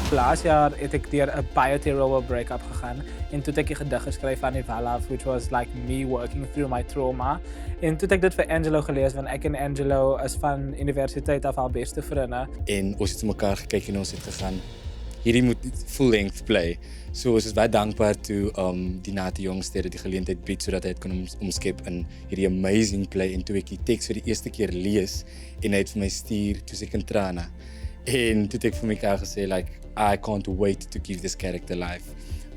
Laas jaar het ek deur 'n baie terrible break-up gegaan en toe het ek die gedig geskryf aan die Wallaf, which was like me working through my trauma. En toe het ek dit vir Angelo gelees, want ek en Angelo is van universiteit af al beste vriende. En ons het vir mekaar gekyk en ons het gegaan, hierdie moet full-length play. So ons is baie dankbaar toe die Nati Jongster die geleentheid bied sodat hy dit kon omskep in hierdie amazing play. En toe ek die teks vir die eerste keer lees en hy het vir my stuur, toe ek in trane. En toe het ek vir mekaar gesê, like, I can't wait to give this character life.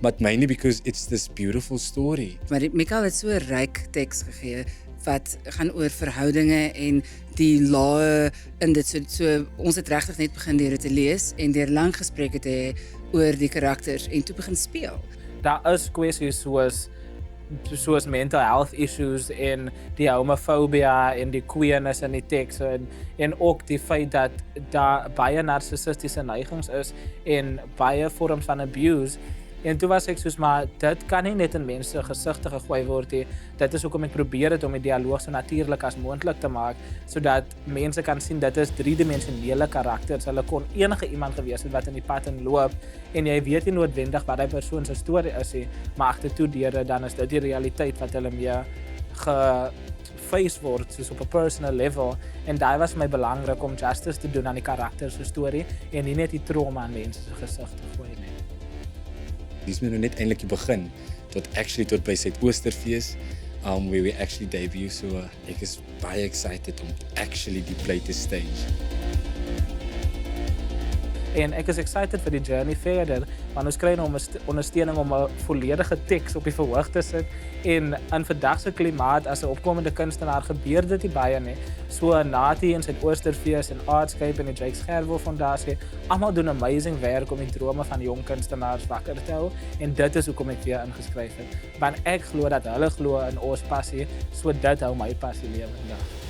But mainly because it's this beautiful story. Maar Mikael het so 'n ryk teks gegee wat gaan oor verhoudinge en die lae in dit so ons het regtig net begin deur dit te lees en deur lang gesprekke te hê oor die karakters en toe begin speel. Daar is kwessies soos mental health issues en die homofobia en die queerness in die teks en ook die feit dat daar baie narcissistiese neigings is en baie vorms van abuse. En toe was ek soos, maar dit kan nie net in mense gesigte gegooi word nie. Dit is hoekom ek probeer het om die dialoog so natuurlik as moontlik te maak, sodat mense kan sien dit is driedimensionele karakters. Hulle kon enige iemand gewees het wat in die pad inloop en jy weet nie noodwendig wat die persoon se storie is nie, maar agtertoe deure dan is dit die realiteit wat hulle mee face word, soos op 'n personal level. En daai was vir my belangrik om justice te doen aan die karakters se storie en nie net die trauma aan mense se gesig te gooi nie. Dis nou net eintlik die begin tot by Suidoosterfees where we actually debut, so ek is baie excited om actually die play te stage. En ek is excited vir die journey verder, want ons kry nou ondersteuning om 'n volledige teks op die verhoog te sit en in vandag se klimaat as 'n opkomende kunstenaar gebeur dit nie baie nie. So Nati en Suidoosterfees en Artscape en die Jake Scherwo Fondasie, almal doen amazing werk om die drome van jong kunstenaars wakker te hou en dit is hoekom ek weer ingeskryf het. Want ek glo dat hulle glo in ons passie, so dit hou my passie lewendig.